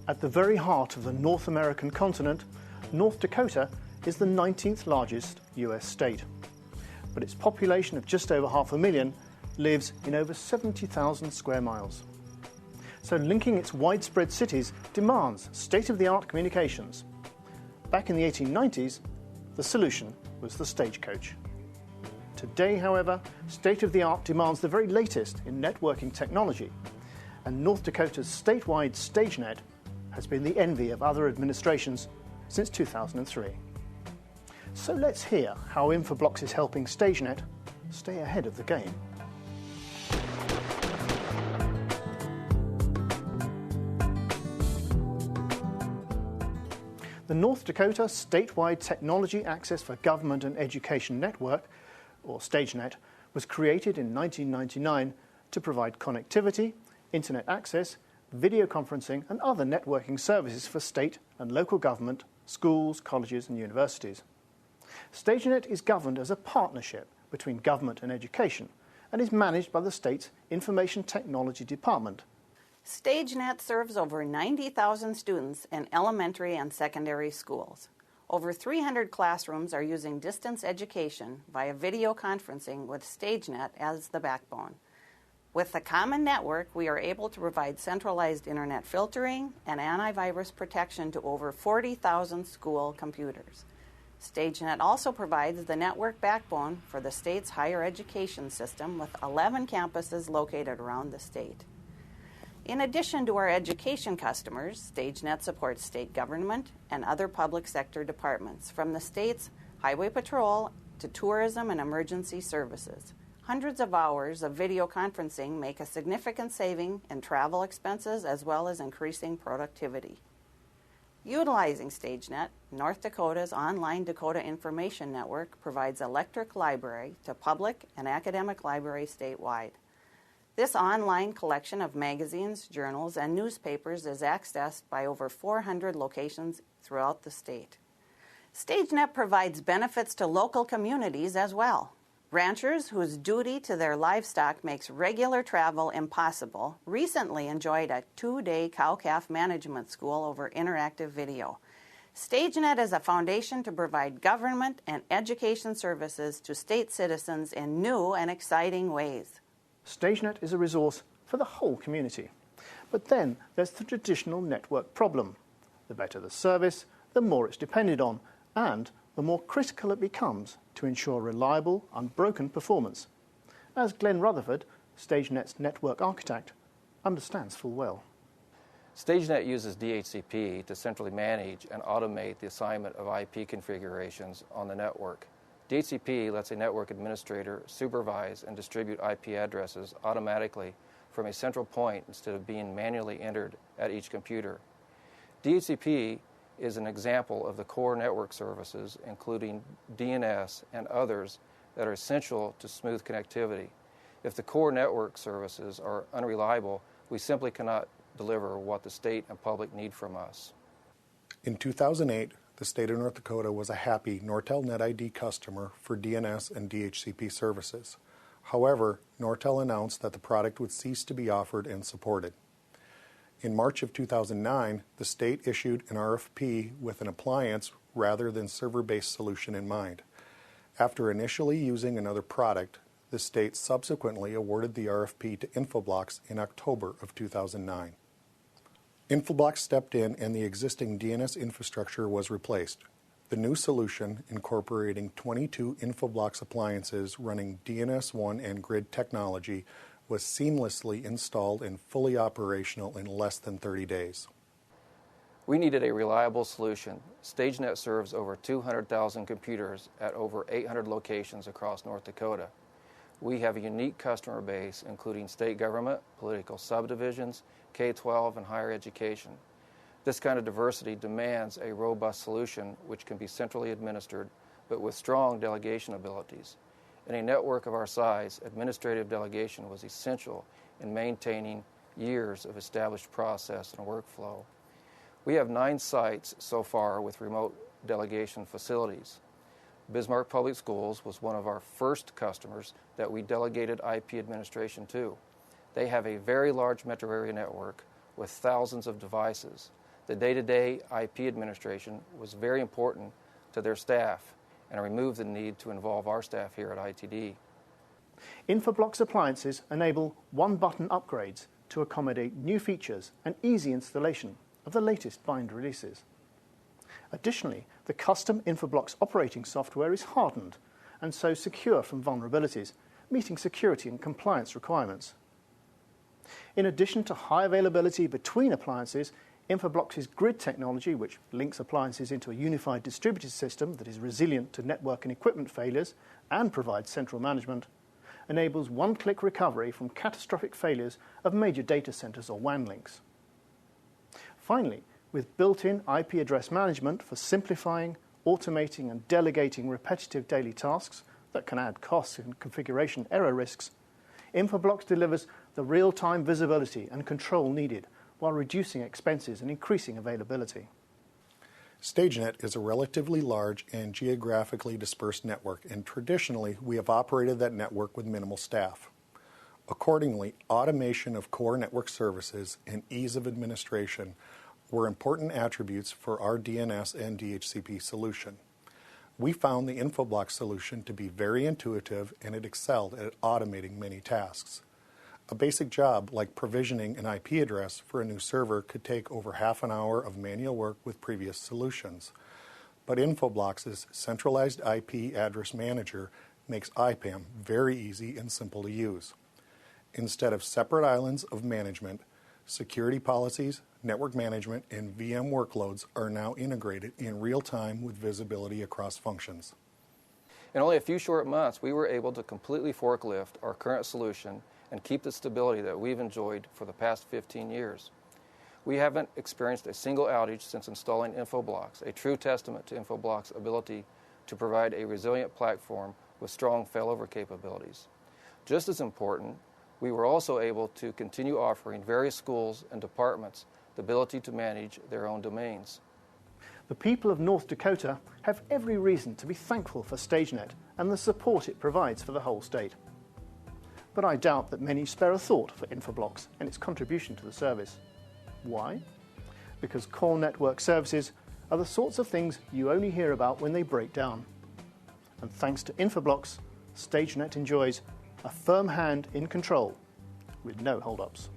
At the very heart of the North American continent, North Dakota is the 19th largest US state. But its population of just over 500,000 lives in over 70,000 square miles. So linking its widespread cities demands state-of-the-art communications. Back in the 1890s, the solution was the stagecoach. Today, however, state-of-the-art demands the very latest in networking technology, and North Dakota's statewide STAGEnet has been the envy of other administrations since 2003. So let's hear how Infoblox is helping STAGEnet stay ahead of the game. The North Dakota Statewide Technology Access for Government and Education Network, or STAGEnet, was created in 1999 to provide connectivity, internet access, video conferencing and other networking services for state and local government, schools, colleges and universities. STAGEnet is governed as a partnership between government and education and is managed by the state's Information Technology Department. STAGEnet serves over 90,000 students in elementary and secondary schools. Over 300 classrooms are using distance education via video conferencing with STAGEnet as the backbone. With the common network, we are able to provide centralized internet filtering and antivirus protection to over 40,000 school computers. STAGEnet also provides the network backbone for the state's higher education system with 11 campuses located around the state. In addition to our education customers, STAGEnet supports state government and other public sector departments, from the state's highway patrol to tourism and emergency services. Hundreds of hours of video conferencing make a significant saving in travel expenses as well as increasing productivity. Utilizing STAGEnet, North Dakota's online Dakota Information Network provides electric library to public and academic libraries statewide. This online collection of magazines, journals, and newspapers is accessed by over 400 locations throughout the state. STAGEnet provides benefits to local communities as well. Ranchers whose duty to their livestock makes regular travel impossible recently enjoyed a 2-day cow-calf management school over interactive video. STAGEnet is a foundation to provide government and education services to state citizens in new and exciting ways. STAGEnet is a resource for the whole community. But then there's the traditional network problem. The better the service, the more it's depended on, and the more critical it becomes to ensure reliable, unbroken performance, as Glenn Rutherford, STAGEnet's network architect, understands full well. STAGEnet uses DHCP to centrally manage and automate the assignment of IP configurations on the network. DHCP lets a network administrator supervise and distribute IP addresses automatically from a central point instead of being manually entered at each computer. DHCP is an example of the core network services, including DNS and others, that are essential to smooth connectivity. If the core network services are unreliable, we simply cannot deliver what the state and public need from us. In 2008, the state of North Dakota was a happy Nortel NetID customer for DNS and DHCP services. However, Nortel announced that the product would cease to be offered and supported. In March of 2009, the state issued an RFP with an appliance rather than server-based solution in mind. After initially using another product, the state subsequently awarded the RFP to Infoblox in October of 2009. Infoblox stepped in and the existing DNS infrastructure was replaced. The new solution, incorporating 22 Infoblox appliances running DNS1 and grid technology, was seamlessly installed and fully operational in less than 30 days. We needed a reliable solution. STAGEnet serves over 200,000 computers at over 800 locations across North Dakota. We have a unique customer base, including state government, political subdivisions, K-12, and higher education. This kind of diversity demands a robust solution which can be centrally administered, but with strong delegation abilities. In a network of our size, administrative delegation was essential in maintaining years of established process and workflow. We have 9 sites so far with remote delegation facilities. Bismarck Public Schools was one of our first customers that we delegated IP administration to. They have a very large metro area network with thousands of devices. The day-to-day IP administration was very important to their staff and removed the need to involve our staff here at ITD. Infoblox appliances enable one-button upgrades to accommodate new features and easy installation of the latest bind releases. Additionally, the custom Infoblox operating software is hardened and so secure from vulnerabilities, meeting security and compliance requirements. In addition to high availability between appliances, Infoblox's grid technology, which links appliances into a unified distributed system that is resilient to network and equipment failures and provides central management, enables one-click recovery from catastrophic failures of major data centers or WAN links. Finally, with built-in IP address management for simplifying, automating and delegating repetitive daily tasks that can add costs and configuration error risks, Infoblox delivers the real-time visibility and control needed while reducing expenses and increasing availability. STAGEnet is a relatively large and geographically dispersed network, and traditionally we have operated that network with minimal staff. Accordingly, automation of core network services and ease of administration were important attributes for our DNS and DHCP solution. We found the Infoblox solution to be very intuitive, and it excelled at automating many tasks. A basic job like provisioning an IP address for a new server could take over half an hour of manual work with previous solutions. But Infoblox's centralized IP address manager makes IPAM very easy and simple to use. Instead of separate islands of management, security policies, network management, and VM workloads are now integrated in real time with visibility across functions. In only a few short months, we were able to completely forklift our current solution and keep the stability that we've enjoyed for the past 15 years. We haven't experienced a single outage since installing Infoblox, a true testament to Infoblox's ability to provide a resilient platform with strong failover capabilities. Just as important, we were also able to continue offering various schools and departments the ability to manage their own domains. The people of North Dakota have every reason to be thankful for STAGEnet and the support it provides for the whole state. But I doubt that many spare a thought for Infoblox and its contribution to the service. Why? Because core network services are the sorts of things you only hear about when they break down. And thanks to Infoblox, STAGEnet enjoys a firm hand in control with no hold-ups.